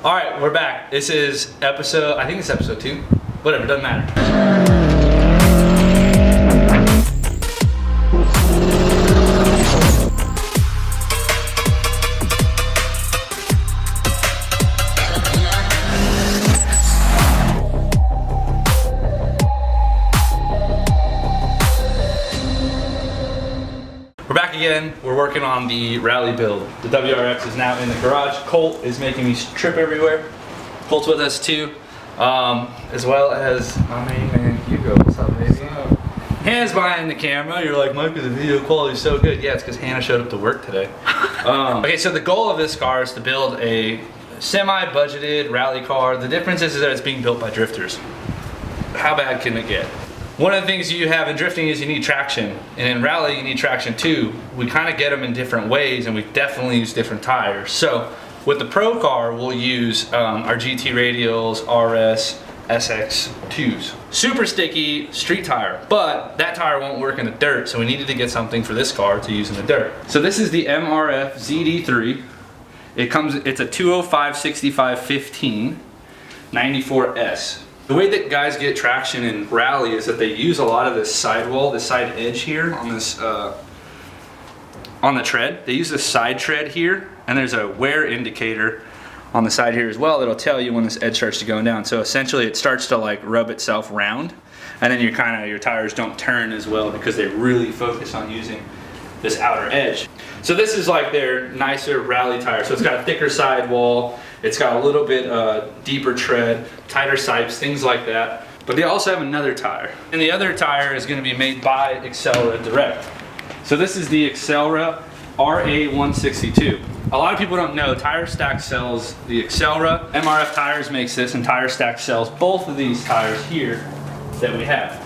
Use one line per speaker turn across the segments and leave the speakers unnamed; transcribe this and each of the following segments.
All right, we're back. This is episode, I think it's episode 2. Whatever, doesn't matter. We're back again. We're working on the rally build. The WRX is now in the garage. Colt is making me trip everywhere. Colt's with us too, as well as my main man Hugo. What's up, baby? Hannah's behind the camera. You're like, Micah, the video quality is so good. Yeah, it's because Hannah showed up to work today. Okay, so the goal of this car is to build a semi-budgeted rally car. The difference is that it's being built by drifters. How bad can it get? One of the things you have in drifting is you need traction, and in rally you need traction too. We kind of get them in different ways, and we definitely use different tires. So with the Pro car, we'll use our GT radials, RS, SX2s. Super sticky street tire, but that tire won't work in the dirt, so we needed to get something for this car to use in the dirt. So this is the MRF ZD3. It's a 205/65/15 94S. The way that guys get traction in rally is that they use a lot of this sidewall, this side edge here on this, on the tread. They use this side tread here, and there's a wear indicator on the side here as well that'll tell you when this edge starts to go down. So essentially it starts to like rub itself round, and then your tires don't turn as well because they really focus on using this outer edge. So this is like their nicer rally tire. So it's got a thicker sidewall. It's got a little bit deeper tread, tighter sipes, things like that. But they also have another tire. And the other tire is going to be made by Accelera direct. So this is the Accelera RA162. A lot of people don't know, Tire Stack sells the Accelera. MRF Tires makes this, and Tire Stack sells both of these tires here that we have.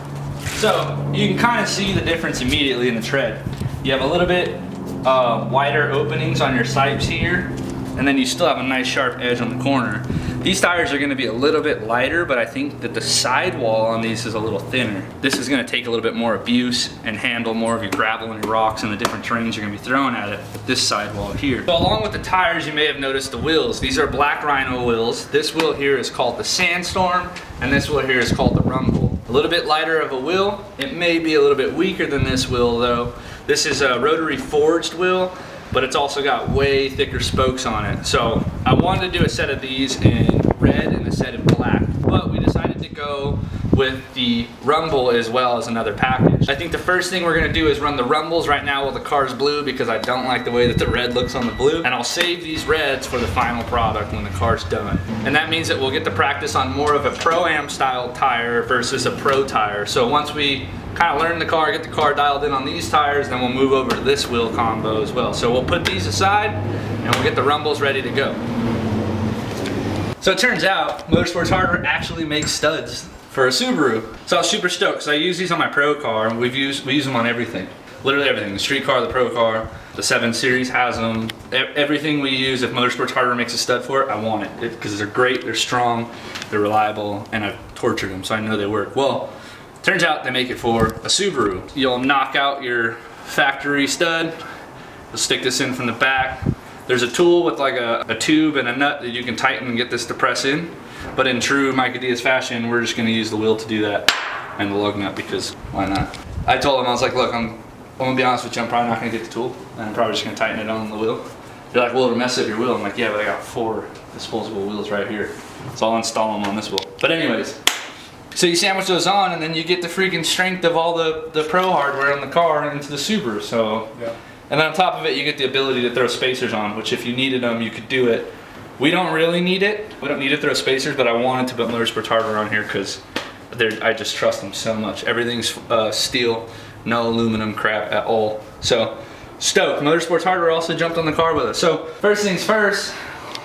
So you can kind of see the difference immediately in the tread. You have a little bit wider openings on your sipes here, and then you still have a nice sharp edge on the corner. These tires are going to be a little bit lighter, but I think that the sidewall on these is a little thinner. This is going to take a little bit more abuse and handle more of your gravel and your rocks and the different terrains you're going to be throwing at it with this sidewall here. So along with the tires, you may have noticed the wheels. These are Black Rhino wheels. This wheel here is called the Sandstorm, and this wheel here is called the Rumble. A little bit lighter of a wheel. It may be a little bit weaker than this wheel though. This is a rotary forged wheel, but it's also got way thicker spokes on it. So I wanted to do a set of these in red and a set in black, but we decided to go with the Rumble as well as another package. I think the first thing we're gonna do is run the Rumbles right now while the car's blue, because I don't like the way that the red looks on the blue, and I'll save these reds for the final product when the car's done. And that means that we'll get to practice on more of a Pro-Am style tire versus a Pro tire. So once we kind of learn the car, get the car dialed in on these tires, then we'll move over to this wheel combo as well. So we'll put these aside and we'll get the Rumbles ready to go. So it turns out Motorsports Hardware actually makes studs for a Subaru. So I was super stoked because I use these on my Pro car, and we use them on everything. Literally everything. The street car, the Pro car, the 7 Series has them. Everything we use, if Motorsports Hardware makes a stud for it, I want it. Because they're great, they're strong, they're reliable, and I've tortured them, so I know they work. Well, turns out they make it for a Subaru. You'll knock out your factory stud, you'll stick this in from the back. There's a tool with like a tube and a nut that you can tighten and get this to press in. But in true Micah Diaz fashion, we're just gonna use the wheel to do that and the lug nut, because why not? I told him, I was like, look, I'm gonna be honest with you, I'm probably not gonna get the tool, and I'm probably just gonna tighten it on the wheel. They're like, well, it'll mess up your wheel. I'm like, yeah, but I got 4 disposable wheels right here. So I'll install them on this wheel. But anyways, so you sandwich those on, and then you get the freaking strength of all the Pro hardware on the car into the Subaru. So, yeah. And then on top of it, you get the ability to throw spacers on, which if you needed them, you could do it. We don't really need it. We don't need to throw spacers, but I wanted to put Motorsports Hardware on here because I just trust them so much. Everything's steel, no aluminum crap at all. So stoked. Motorsports Hardware also jumped on the car with us. So first things first,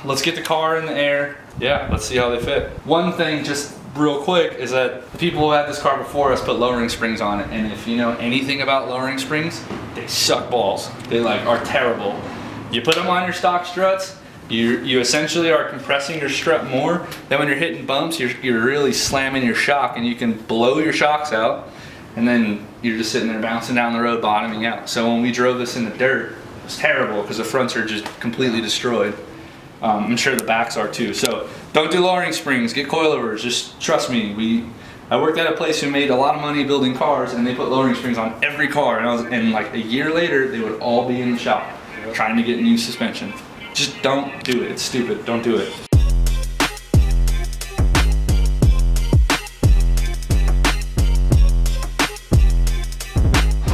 let's get the car in the air. Yeah, let's see how they fit. One thing, just real quick, is that the people who had this car before us put lowering springs on it, and if you know anything about lowering springs, they suck balls. They like are terrible. You put them on your stock struts, you essentially are compressing your strut more. Then when you're hitting bumps, you're really slamming your shock, and you can blow your shocks out, and then you're just sitting there bouncing down the road, bottoming out. So when we drove this in the dirt, it was terrible because the fronts are just completely destroyed. I'm sure the backs are too. So don't do lowering springs, get coilovers, just trust me. I worked at a place who made a lot of money building cars, and they put lowering springs on every car, and like a year later, they would all be in the shop trying to get new suspension. Just don't do it, it's stupid, don't do it.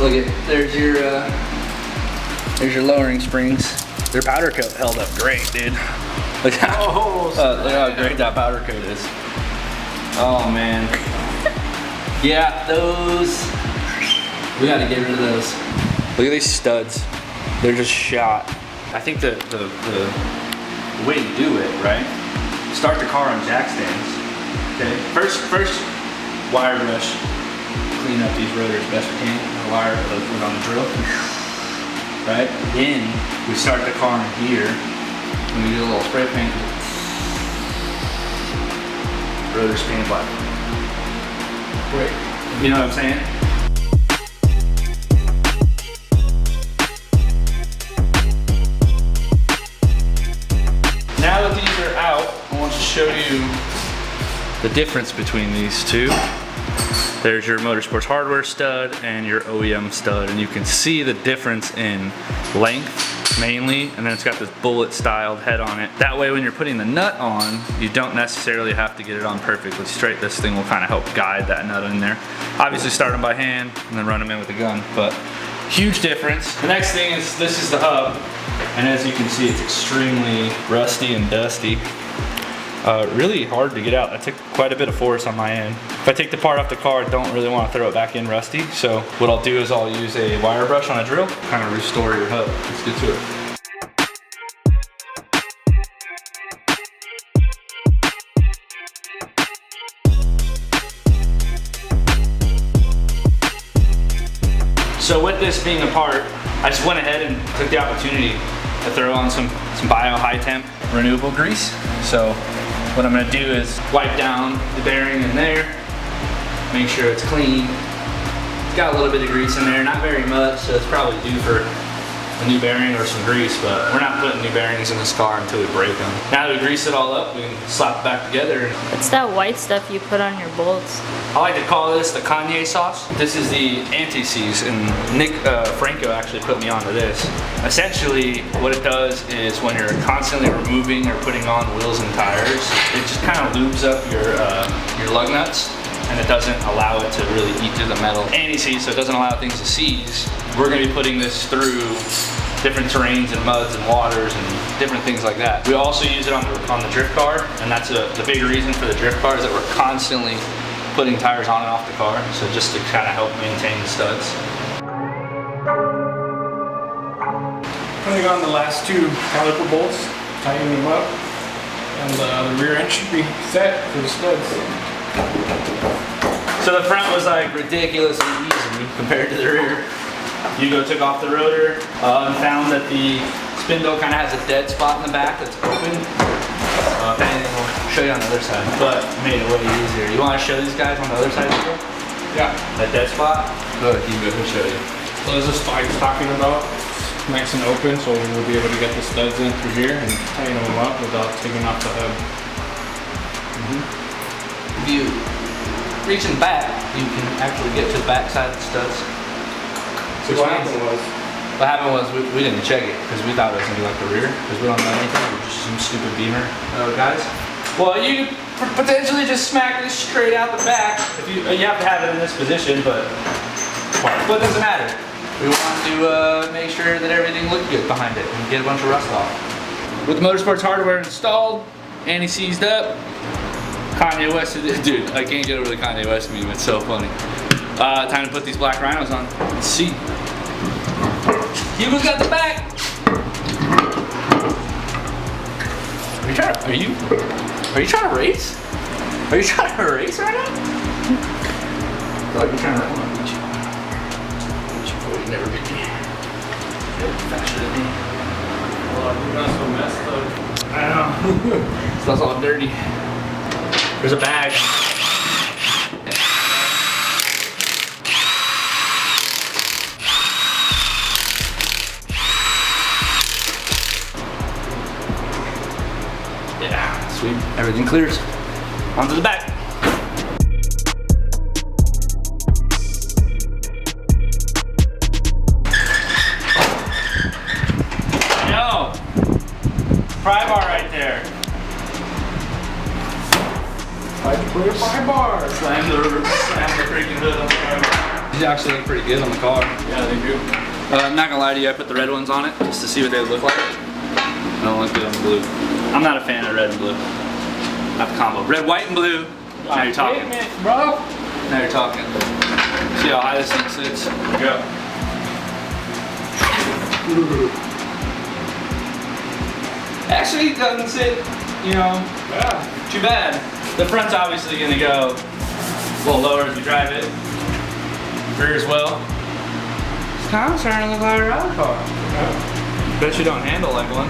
Look at, there's your lowering springs. Their powder coat held up great, dude. Look how, look how great that powder coat is. Oh man. Yeah, those, we gotta get rid of those. Look at these studs. They're just shot. I think the way to do it, right? Start the car on jack stands. Okay. First wire brush. Clean up these rotors best we can. The wire put on the drill. Right? Then we start the car in here. And we do a little spray paint. Rotor span black. Great. You know what I'm saying? Now that these are out, I want to show you the difference between these two. There's your Motorsports hardware stud and your OEM stud, and you can see the difference in length mainly, and then it's got this bullet styled head on it. That way when you're putting the nut on, you don't necessarily have to get it on perfectly straight. This thing will kind of help guide that nut in there. Obviously start them by hand and then run them in with a gun, but huge difference. The next thing is, this is the hub, and as you can see, it's extremely rusty and dusty. Really hard to get out. That took quite a bit of force on my end. If I take the part off the car, I don't really want to throw it back in rusty. So what I'll do is I'll use a wire brush on a drill, kind of restore your hub. Let's get to it. So with this being apart, I just went ahead and took the opportunity to throw on some bio high temp renewable grease. So what I'm gonna do is wipe down the bearing in there, make sure it's clean. It's got a little bit of grease in there, not very much, so it's probably due for a new bearing or some grease, but we're not putting new bearings in this car until we break them. Now that we grease it all up, we can slap it back together.
What's that white stuff you put on your bolts?
I like to call this the Kanye sauce. This is the anti-seize, and Nick Franco actually put me onto this. Essentially, what it does is when you're constantly removing or putting on wheels and tires, it just kind of lubes up your lug nuts, and it doesn't allow it to really eat through the metal. Anti-seize, so it doesn't allow things to seize. We're gonna be putting this through different terrains and muds and waters and different things like that. We also use it on the drift car, and that's the big reason for the drift car is that we're constantly putting tires on and off the car, so just to kind of help maintain the studs.
Putting on the last two caliper bolts, tightening them up, and the rear end should be set for the studs.
So the front was like ridiculously easy compared to the rear. Hugo took off the rotor and found that the spindle kind of has a dead spot in the back that's open. If anything, I'll show you on the other side, but made it way easier. You want to show these guys on the other side, Hugo?
Yeah.
That dead spot? Go ahead, Hugo, he'll show you.
So this is what I was talking about. Nice and open, so we'll be able to get the studs in through here and tighten them up without taking off the hub.
If you reach in the back, you can actually get to the back side of the studs.
So what happened was
we didn't check it because we thought it was gonna be like the rear because we don't know anything. We're just some stupid Beamer guys. Well, you could potentially just smack this straight out the back. If you have to have it in this position, but it doesn't matter. We want to make sure that everything looks good behind it and get a bunch of rust off. With the Motorsports hardware installed, anti-seized up, Kanye West, dude, I can't get over the Kanye West meme, it's so funny. Time to put these Black Rhinos on. Let's see. Hugo's got the back. Are you trying to race? Are you trying to race right now? I feel like you're trying to run. You never beat me. You're faster than me.
well, you're not so messed up.
I know. Stuff's all dirty. There's a bag. everything clears. Onto the back. Yo, pry bar right there.
I can put a 5 bar.
Slam the freaking hood on the car. These actually look pretty good on the car.
Yeah, they do.
I'm not gonna lie to you, I put the red ones on it just to see what they would look like. I don't look good on the blue. I'm not a fan of red and blue. Not the combo. Red, white, and blue. Now you're talking.
Damn it, bro.
Now you're talking. See how high this thing sits?
Yeah.
Actually, it doesn't sit, you know, too bad. The front's obviously gonna go a little lower as we drive it. Rear as well. It's kind of starting to look like a rally car.
Yeah.
Bet you don't handle like one.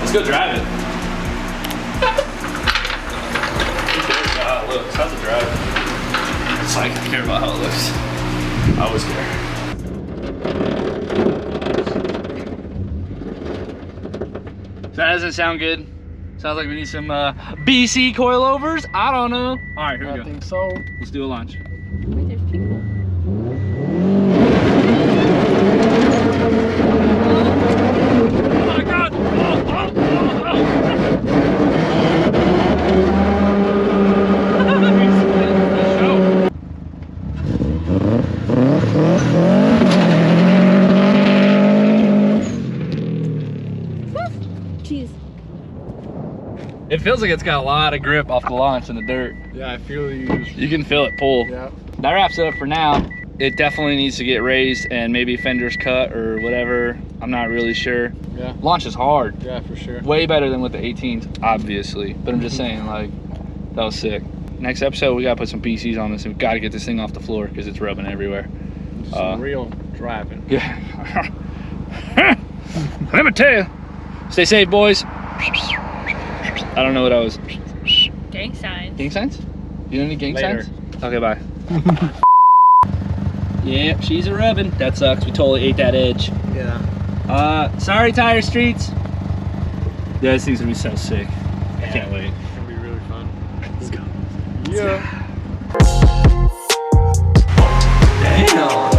Let's go drive it. Who cares about how it looks? How's it drive? It's like I care about how it looks. I always care. That doesn't sound good. Sounds like we need some BC coilovers. I don't know. All right, here we go.
I think so.
Let's do a launch.
Wait, there's people.
Oh my God!
Jeez.
It feels like it's got a lot of grip off the launch in the dirt.
Yeah, I feel you.
You can feel it pull.
Yeah.
That wraps it up for now. It definitely needs to get raised and maybe fenders cut or whatever. I'm not really sure.
Yeah.
Launch is hard.
Yeah, for sure.
Way better than with the 18s, obviously. But I'm just saying, like, that was sick. Next episode, we gotta put some PCs on this and we gotta get this thing off the floor because it's rubbing everywhere.
Some real driving.
Yeah. Let me tell you. Stay safe, boys. I don't know what I was.
Gang signs.
Gang signs? You know any gang
Later.
signs? Okay, bye. Yeah, she's a rubbing. That sucks. We totally ate that edge.
Yeah.
Sorry, Tire Streets. Yeah, this thing's gonna be so sick. I can't wait.
It's gonna be really fun.
Let's go.
Yeah.
Damn.